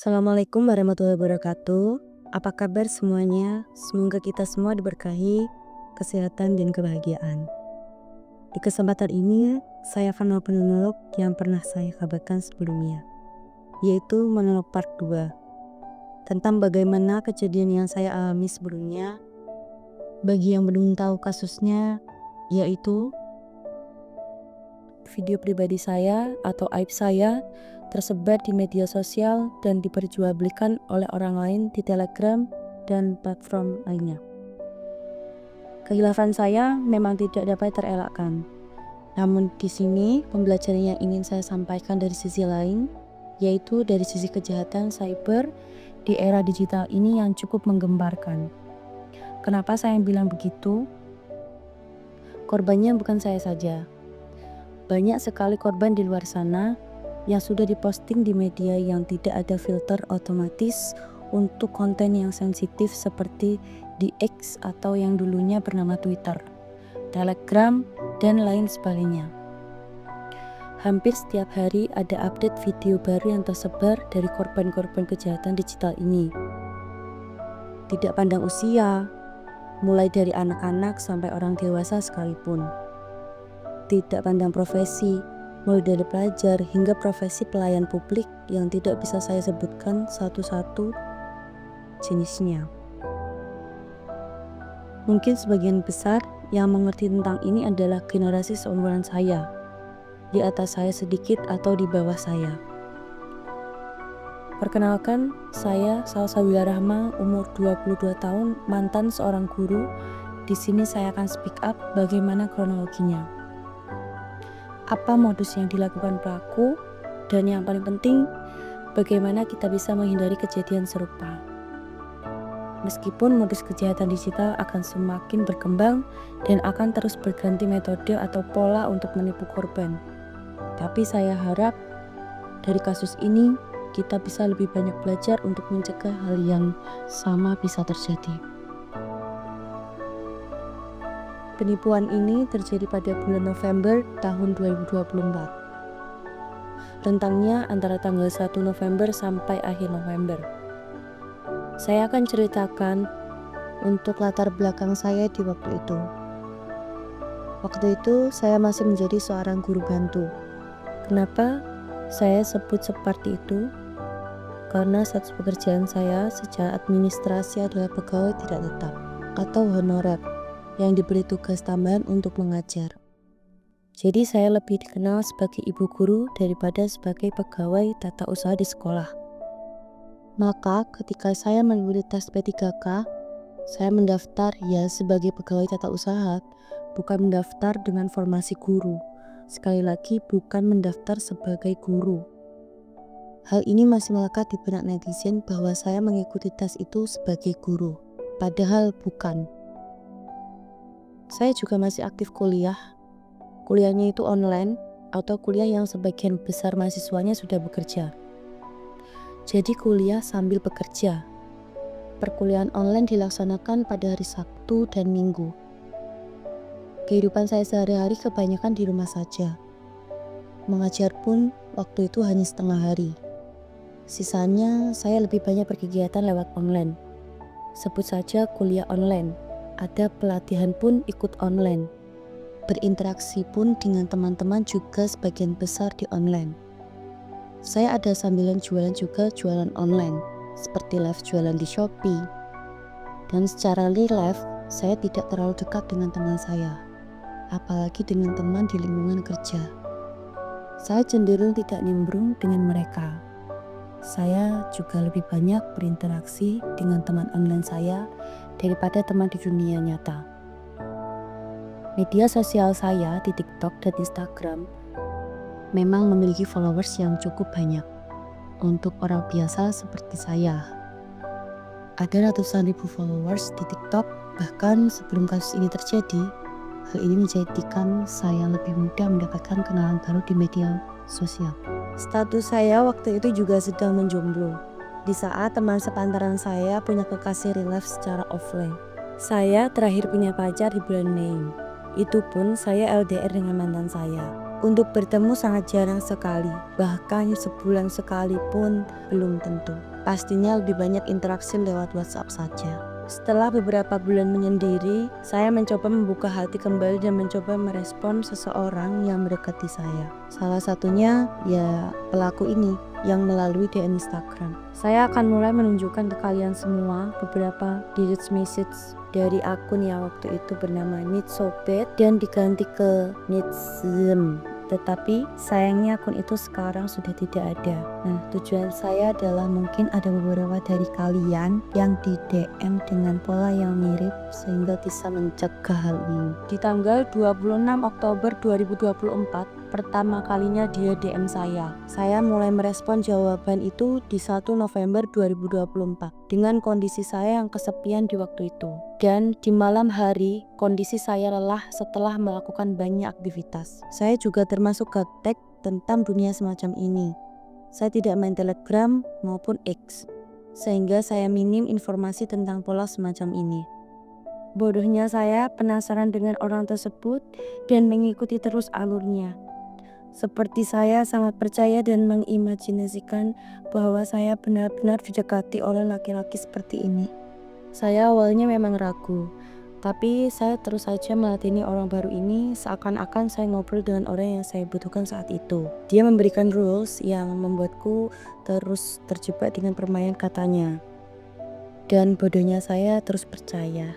Assalamualaikum warahmatullahi wabarakatuh. Apa kabar semuanya? Semoga kita semua diberkahi kesehatan dan kebahagiaan. Di kesempatan ini, saya akan melakukan monolog yang pernah saya kabarkan sebelumnya, yaitu monolog part 2 tentang bagaimana kejadian yang saya alami sebelumnya. Bagi yang belum tahu kasusnya, yaitu video pribadi saya atau aib saya tersebar di media sosial dan diperjualbelikan oleh orang lain di Telegram dan platform lainnya. Kehilafan saya memang tidak dapat terelakkan. Namun di sini pembelajaran yang ingin saya sampaikan dari sisi lain, yaitu dari sisi kejahatan cyber di era digital ini yang cukup menggemparkan. Kenapa saya bilang begitu? Korbannya bukan saya saja. Banyak sekali korban di luar sana yang sudah diposting di media yang tidak ada filter otomatis untuk konten yang sensitif seperti di X atau yang dulunya bernama Twitter, Telegram, dan lain sebagainya. Hampir setiap hari ada update video baru yang tersebar dari korban-korban kejahatan digital ini. Tidak pandang usia, mulai dari anak-anak sampai orang dewasa sekalipun. Tidak pandang profesi, mulai dari pelajar hingga profesi pelayan publik yang tidak bisa saya sebutkan satu-satu jenisnya. Mungkin sebagian besar yang mengerti tentang ini adalah generasi seumuran saya, di atas saya sedikit atau di bawah saya. Perkenalkan, saya Salsabila Rahma, umur 22 tahun, mantan seorang guru. Di sini saya akan speak up bagaimana kronologinya. Apa modus yang dilakukan pelaku, dan yang paling penting, bagaimana kita bisa menghindari kejadian serupa. Meskipun modus kejahatan digital akan semakin berkembang dan akan terus berganti metode atau pola untuk menipu korban, tapi saya harap dari kasus ini kita bisa lebih banyak belajar untuk mencegah hal yang sama bisa terjadi. Penipuan ini terjadi pada bulan November tahun 2024. Rentangnya antara tanggal 1 November sampai akhir November. Saya akan ceritakan untuk latar belakang saya di waktu itu. Waktu itu saya masih menjadi seorang guru bantu. Kenapa saya sebut seperti itu? Karena status pekerjaan saya secara administrasi adalah pegawai tidak tetap atau honorer yang diberi tugas tambahan untuk mengajar. Jadi saya lebih dikenal sebagai ibu guru daripada sebagai pegawai tata usaha di sekolah. Maka ketika saya mengikuti tes P3K, saya mendaftar ya sebagai pegawai tata usaha, bukan mendaftar dengan formasi guru. Sekali lagi, bukan mendaftar sebagai guru. Hal ini masih melekat di benak netizen bahwa saya mengikuti tes itu sebagai guru, padahal bukan. Saya juga masih aktif kuliah. Kuliahnya itu online atau kuliah yang sebagian besar mahasiswanya sudah bekerja. Jadi kuliah sambil bekerja. Perkuliahan online dilaksanakan pada hari Sabtu dan Minggu. Kehidupan saya sehari-hari kebanyakan di rumah saja. Mengajar pun waktu itu hanya setengah hari. Sisanya saya lebih banyak berkegiatan lewat online. Sebut saja kuliah online. Ada pelatihan pun ikut online. Berinteraksi pun dengan teman-teman juga sebagian besar di online. Saya ada sambilan jualan juga jualan online, seperti live jualan di Shopee. Dan secara real life, saya tidak terlalu dekat dengan teman saya, apalagi dengan teman di lingkungan kerja. Saya cenderung tidak nimbrung dengan mereka. Saya juga lebih banyak berinteraksi dengan teman online saya daripada teman di dunia nyata. Media sosial saya di TikTok dan Instagram memang memiliki followers yang cukup banyak untuk orang biasa seperti saya. Ada ratusan ribu followers di TikTok, bahkan sebelum kasus ini terjadi, hal ini menjadikan saya lebih mudah mendapatkan kenalan baru di media sosial. Status saya waktu itu juga sedang menjomblo. Di saat teman sepantaran saya punya kekasih real life secara offline. Saya terakhir punya pacar di bulan Mei. Itu pun saya LDR dengan mantan saya. Untuk bertemu sangat jarang sekali, bahkan sebulan sekali pun belum tentu. pastinya lebih banyak interaksi lewat WhatsApp saja. Setelah beberapa bulan menyendiri, saya mencoba membuka hati kembali dan mencoba merespon seseorang yang mendekati saya. Salah satunya ya pelaku ini yang melalui DM Instagram. Saya akan mulai menunjukkan ke kalian semua beberapa direct message dari akun yang waktu itu bernama Nitsobet dan diganti ke Nitzem. Tetapi sayangnya akun itu sekarang sudah tidak ada. Nah, tujuan saya adalah mungkin ada beberapa dari kalian yang di DM dengan pola yang mirip sehingga bisa mencegah hal ini. Di tanggal 26 Oktober 2024, pertama kalinya dia DM saya. Saya mulai merespon jawaban itu di 1 November 2024 dengan kondisi saya yang kesepian di waktu itu. Dan di malam hari, kondisi saya lelah setelah melakukan banyak aktivitas. Saya juga termasuk gaptek tentang dunia semacam ini. Saya tidak main Telegram maupun X, sehingga saya minim informasi tentang pola semacam ini. Bodohnya saya penasaran dengan orang tersebut dan mengikuti terus alurnya. Seperti saya sangat percaya dan mengimajinasikan bahwa saya benar-benar didekati oleh laki-laki seperti ini. Saya awalnya memang ragu, tapi saya terus saja melatini orang baru ini seakan-akan saya ngobrol dengan orang yang saya butuhkan saat itu. Dia memberikan rules yang membuatku terus terjebak dengan permainan katanya. Dan bodohnya saya terus percaya.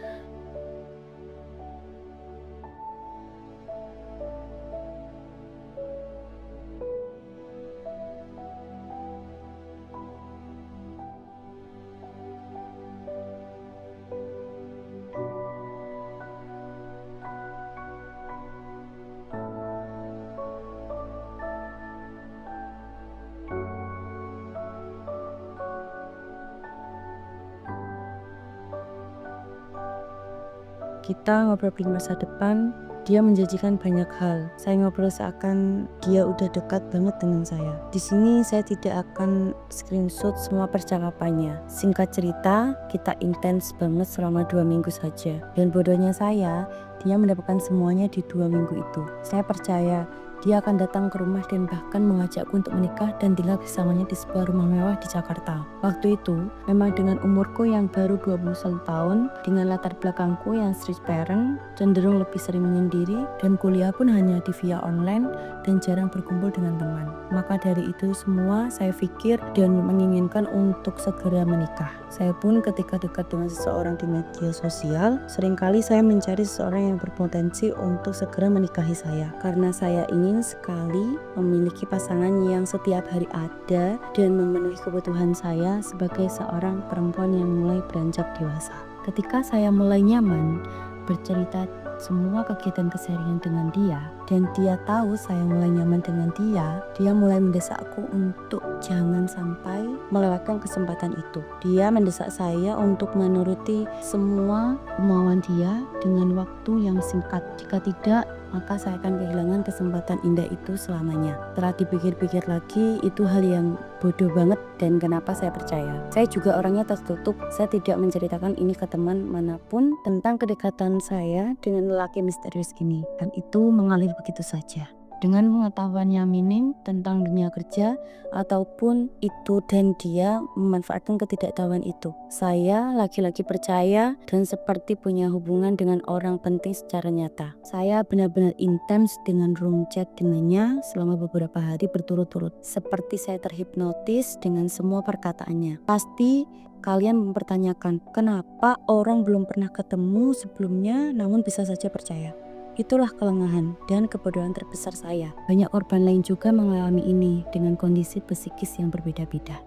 Kita ngobrol di masa depan, dia menjanjikan banyak hal. Saya ngobrol seakan dia udah dekat banget dengan saya. Di sini saya tidak akan screenshot semua percakapannya. Singkat cerita, kita intens banget selama 2 minggu saja. Dan bodohnya saya, dia mendapatkan semuanya di 2 minggu itu. Saya percaya dia akan datang ke rumah dan bahkan mengajakku untuk menikah dan tinggal bersamanya di sebuah rumah mewah di Jakarta. Waktu itu, memang dengan umurku yang baru 21 tahun, dengan latar belakangku yang strict parent, cenderung lebih sering menyendiri, dan kuliah pun hanya di via online dan jarang berkumpul dengan teman. Maka dari itu semua, saya pikir dan menginginkan untuk segera menikah. Saya pun ketika dekat dengan seseorang di media sosial, seringkali saya mencari seseorang yang berpotensi untuk segera menikahi saya. Karena saya ingin sekali memiliki pasangan yang setiap hari ada dan memenuhi kebutuhan saya sebagai seorang perempuan yang mulai beranjak dewasa. Ketika saya mulai nyaman bercerita semua kegiatan keseharian dengan dia dan dia tahu saya mulai nyaman dengan dia mulai mendesakku untuk jangan sampai melewatkan kesempatan itu. Dia mendesak saya untuk menuruti semua kemauan dia dengan waktu yang singkat. Jika tidak, maka saya akan kehilangan kesempatan indah itu selamanya. Setelah dipikir-pikir lagi, itu hal yang bodoh banget dan kenapa saya percaya. Saya juga orangnya tertutup, saya tidak menceritakan ini ke teman manapun tentang kedekatan saya dengan lelaki misterius ini. Dan itu mengalir begitu saja. Dengan pengetahuan yang minim tentang dunia kerja ataupun itu dan dia memanfaatkan ketidaktahuan itu. Saya laki-laki percaya dan seperti punya hubungan dengan orang penting secara nyata. Saya benar-benar intens dengan room chat dengannya selama beberapa hari berturut-turut. Seperti saya terhipnotis dengan semua perkataannya. Pasti kalian mempertanyakan kenapa orang belum pernah ketemu sebelumnya namun bisa saja percaya. Itulah kelengahan dan kebodohan terbesar saya. Banyak korban lain juga mengalami ini dengan kondisi psikis yang berbeda-beda.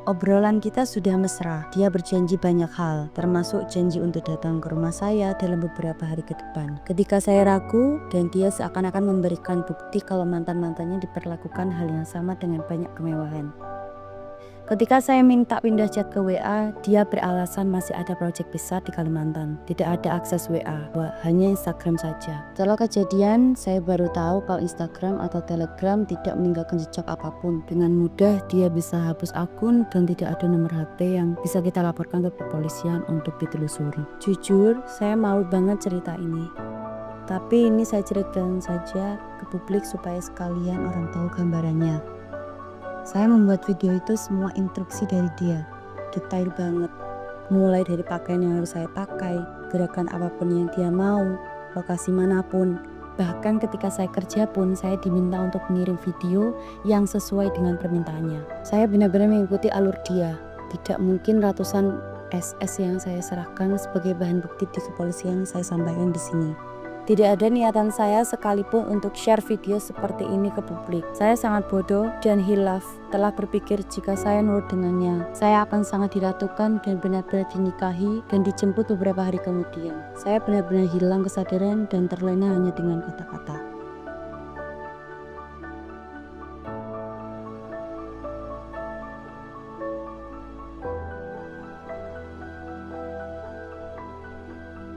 Obrolan kita sudah mesra. Dia berjanji banyak hal, termasuk janji untuk datang ke rumah saya dalam beberapa hari ke depan. Ketika saya ragu dan dia seakan-akan memberikan bukti kalau mantan-mantannya diperlakukan hal yang sama dengan banyak kemewahan. Ketika saya minta pindah chat ke WA, dia beralasan masih ada proyek besar di Kalimantan. Tidak ada akses WA, hanya Instagram saja. Setelah kejadian, saya baru tahu kalau Instagram atau Telegram tidak meninggalkan jejak apapun. Dengan mudah dia bisa hapus akun dan tidak ada nomor HP yang bisa kita laporkan ke kepolisian untuk ditelusuri. Jujur, saya malu banget cerita ini. Tapi ini saya ceritakan saja ke publik supaya sekalian orang tahu gambarannya. Saya membuat video itu semua instruksi dari dia, detail banget. Mulai dari pakaian yang harus saya pakai, gerakan apapun yang dia mau, lokasi manapun. Bahkan ketika saya kerja pun saya diminta untuk mengirim video yang sesuai dengan permintaannya. Saya benar-benar mengikuti alur dia. Tidak mungkin ratusan SS yang saya serahkan sebagai bahan bukti di kepolisian saya sampaikan di sini. Tidak ada niatan saya sekalipun untuk share video seperti ini ke publik. Saya sangat bodoh dan hilaf telah berpikir jika saya nurut dengannya, saya akan sangat diratukan dan benar-benar dinikahi dan dijemput beberapa hari kemudian. Saya benar-benar hilang kesadaran dan terlena hanya dengan kata-kata.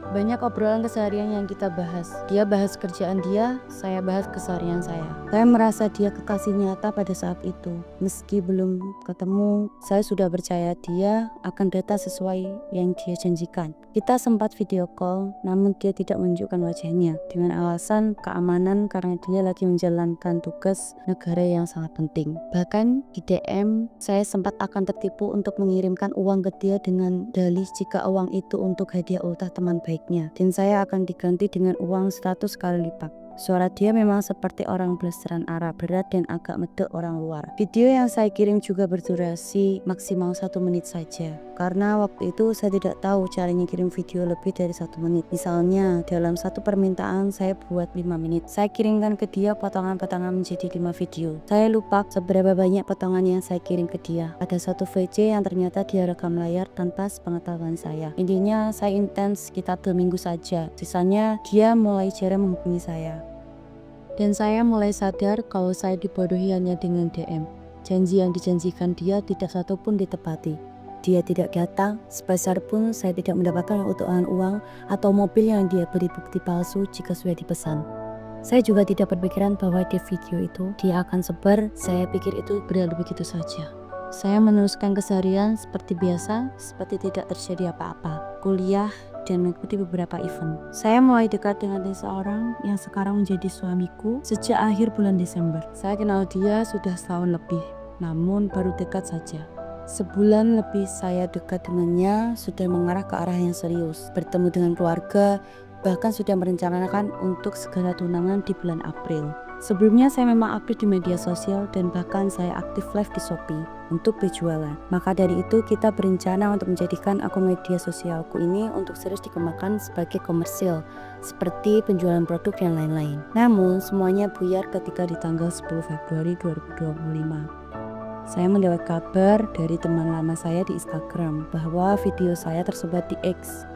Banyak obrolan keseharian yang kita bahas. Dia bahas kerjaan dia, saya bahas keseharian saya. Saya merasa dia kekasih nyata pada saat itu. Meski belum ketemu, saya sudah percaya dia akan datang sesuai yang dia janjikan. Kita sempat video call, namun dia tidak menunjukkan wajahnya dengan alasan keamanan karena dia lagi menjalankan tugas negara yang sangat penting. Bahkan di DM, saya sempat akan tertipu untuk mengirimkan uang ke dia dengan dalih jika uang itu untuk hadiah ultah teman baiknya, dan saya akan diganti dengan uang 100 kali lipat. Suara dia memang seperti orang blasteran Arab, berat dan agak medok orang luar. Video yang saya kirim juga berdurasi maksimal 1 menit saja, karena waktu itu saya tidak tahu caranya kirim video lebih dari 1 menit. Misalnya dalam satu permintaan saya buat 5 menit, saya kirimkan ke dia potongan-potongan menjadi 5 video. Saya lupa seberapa banyak potongan yang saya kirim ke dia. Ada satu VC yang ternyata dia rekam layar tanpa sepengetahuan saya. Intinya saya intens sekitar 2 minggu saja, sisanya dia mulai jarang menghubungi saya. Dan saya mulai sadar kalau saya dibodohi hanya dengan DM. Janji yang dijanjikan dia tidak satu pun ditepati. Dia tidak datang, sebesar pun saya tidak mendapatkan utuhan uang atau mobil yang dia beri bukti palsu jika sudah dipesan. Saya juga tidak berpikiran bahwa di video itu dia akan sebar. Saya pikir itu berlalu begitu saja. Saya meneruskan keseharian seperti biasa, seperti tidak terjadi apa-apa. Kuliah dan mengikuti beberapa event. Saya mulai dekat dengan seseorang yang sekarang menjadi suamiku sejak akhir bulan Desember. Saya kenal dia sudah setahun lebih, namun baru dekat saja. Sebulan lebih saya dekat dengannya, sudah mengarah ke arah yang serius, bertemu dengan keluarga, bahkan sudah merencanakan untuk segala tunangan di bulan April. Sebelumnya saya memang aktif di media sosial dan bahkan saya aktif live di Shopee untuk berjualan. Maka dari itu kita berencana untuk menjadikan akun media sosialku ini untuk serius dikembangkan sebagai komersil seperti penjualan produk dan lain-lain. Namun semuanya buyar ketika di tanggal 10 Februari 2025. Saya mendapat kabar dari teman lama saya di Instagram bahwa video saya tersebar di X.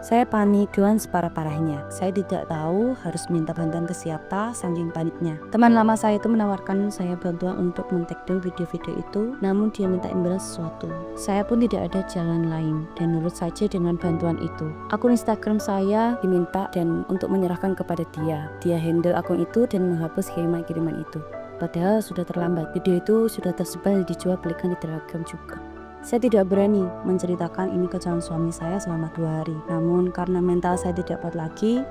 Saya panik dengan separah-parahnya. Saya tidak tahu harus minta bantuan ke siapa, saking paniknya. Teman lama saya itu menawarkan saya bantuan untuk men-take down video-video itu, namun dia minta imbalan sesuatu. Saya pun tidak ada jalan lain dan nurut saja dengan bantuan itu. Akun Instagram saya diminta dan untuk menyerahkan kepada dia. Dia handle akun itu dan menghapus kiriman-kiriman itu. Padahal sudah terlambat. Video itu sudah tersebar dijual belikan di Telegram juga. Saya tidak berani menceritakan ini ke calon suami saya selama 2 hari. Namun karena mental saya tidak kuat lagi,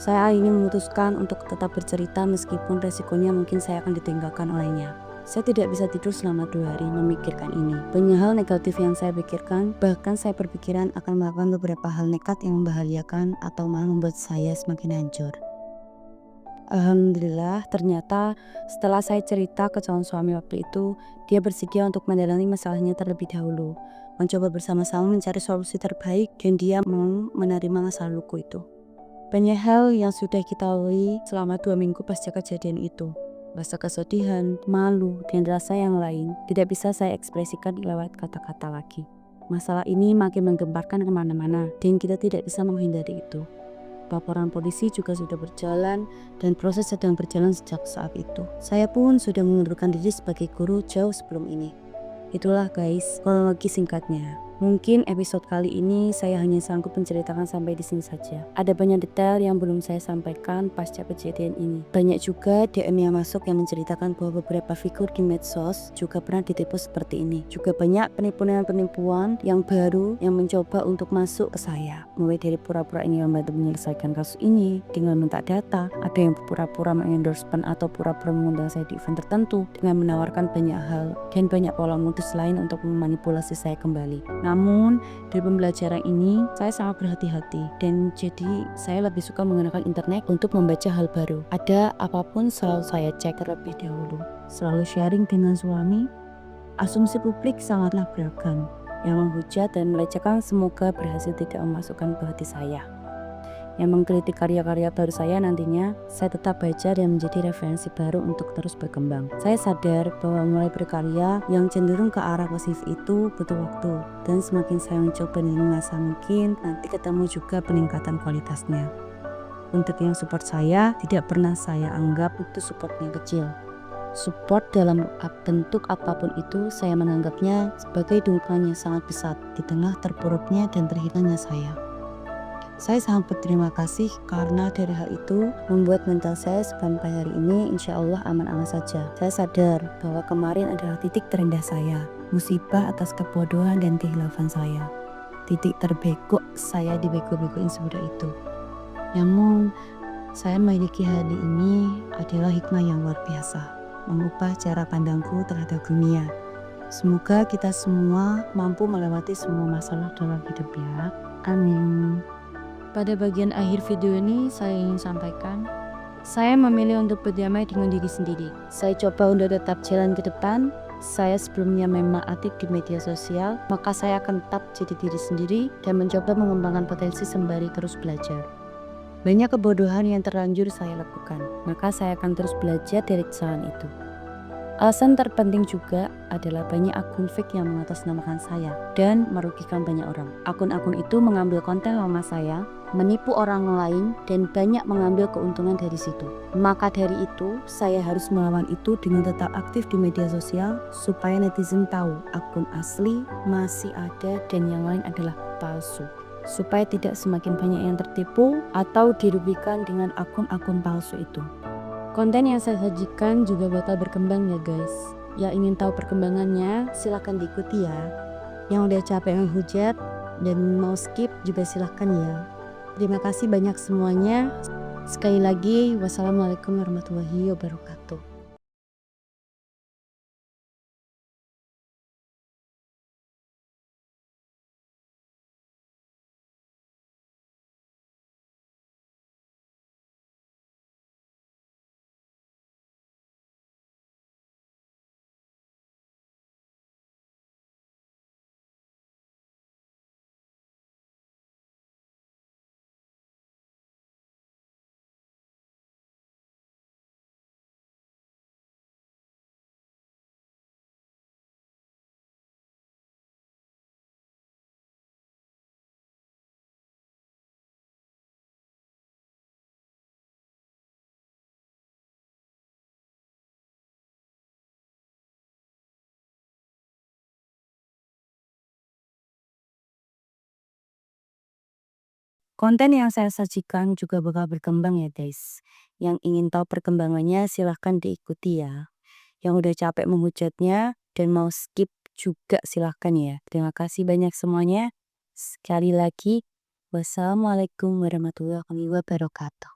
saya akhirnya memutuskan untuk tetap bercerita meskipun resikonya mungkin saya akan ditinggalkan olehnya. Saya tidak bisa tidur selama 2 hari memikirkan ini. Banyak hal negatif yang saya pikirkan, bahkan saya berpikiran akan melakukan beberapa hal nekat yang membahayakan atau malah membuat saya semakin hancur. Alhamdulillah, ternyata setelah saya cerita ke calon suami waktu itu, dia bersedia untuk mendalami masalahnya terlebih dahulu, mencoba bersama-sama mencari solusi terbaik, dan dia mau menerima masa laluku itu. Banyak hal yang sudah kita lalui selama 2 minggu pasca kejadian itu. Rasa kesedihan, malu, dan rasa yang lain tidak bisa saya ekspresikan lewat kata-kata lagi. Masalah ini makin menggemparkan kemana-mana, dan kita tidak bisa menghindari itu. Laporan polisi juga sudah berjalan dan proses sedang berjalan sejak saat itu. Saya pun sudah mengundurkan diri sebagai guru jauh sebelum ini. Itulah guys, kronologi singkatnya. Mungkin episode kali ini saya hanya sanggup menceritakan sampai di sini saja. Ada banyak detail yang belum saya sampaikan pasca kejadian ini. Banyak juga DM yang masuk yang menceritakan bahwa beberapa figur di medsos juga pernah ditipu seperti ini. Juga banyak penipuan-penipuan yang baru yang mencoba untuk masuk ke saya. Mulai dari pura-pura ingin membantu menyelesaikan kasus ini dengan minta data, ada yang pura-pura mengendorsekan atau pura-pura mengundang saya di event tertentu dengan menawarkan banyak hal dan banyak pola modus lain untuk memanipulasi saya kembali. Namun dari pembelajaran ini saya sangat berhati-hati dan jadi saya lebih suka menggunakan internet untuk membaca hal baru. Ada apapun selalu saya cek terlebih dahulu. Selalu sharing dengan suami. Asumsi publik sangatlah beragam yang menghujat dan melecehkan, semoga berhasil tidak memasukkan ke hati saya. Yang mengkritik karya-karya baru saya nantinya, saya tetap baca dan menjadi referensi baru untuk terus berkembang. Saya sadar bahwa mulai berkarya yang cenderung ke arah positif itu butuh waktu, dan semakin saya mencoba dan merasa mungkin nanti ketemu juga peningkatan kualitasnya. Untuk yang support saya, tidak pernah saya anggap itu supportnya kecil. Support dalam bentuk apapun itu saya menganggapnya sebagai dukungan yang sangat besar di tengah terpuruknya dan terhilangnya saya. Saya sangat berterima kasih karena dari hal itu membuat mental saya sampai hari ini insya Allah aman-aman saja. Saya sadar bahwa kemarin adalah titik terendah saya, musibah atas kebodohan dan kehilafan saya. Titik terbego saya dibego-begoin semudah itu. Namun saya memiliki hari ini adalah hikmah yang luar biasa, mengubah cara pandangku terhadap dunia. Semoga kita semua mampu melewati semua masalah dalam hidup ya. Amin. Pada bagian akhir video ini saya ingin sampaikan, saya memilih untuk berdamai dengan diri sendiri. Saya coba untuk tetap jalan ke depan. Saya sebelumnya memang aktif di media sosial, maka saya akan tetap jadi diri sendiri dan mencoba mengembangkan potensi sembari terus belajar. Banyak kebodohan yang terlanjur saya lakukan, maka saya akan terus belajar dari kesalahan itu. Alasan terpenting juga adalah banyak akun fake yang mengatasnamakan saya dan merugikan banyak orang. Akun-akun itu mengambil konten lama saya, menipu orang lain, dan banyak mengambil keuntungan dari situ. Maka dari itu, saya harus melawan itu dengan tetap aktif di media sosial supaya netizen tahu akun asli masih ada dan yang lain adalah palsu. Supaya tidak semakin banyak yang tertipu atau dirugikan dengan akun-akun palsu itu. Konten yang saya sajikan juga bakal berkembang ya guys. Yang ingin tahu perkembangannya silahkan diikuti ya. Yang udah capek menghujat dan mau skip juga silahkan ya. Terima kasih banyak semuanya. Sekali lagi wassalamualaikum warahmatullahi wabarakatuh. Konten yang saya sajikan juga bakal berkembang ya guys. Yang ingin tahu perkembangannya silahkan diikuti ya. Yang udah capek menghujatnya dan mau skip juga silahkan ya. Terima kasih banyak semuanya. Sekali lagi, wassalamualaikum warahmatullahi wabarakatuh.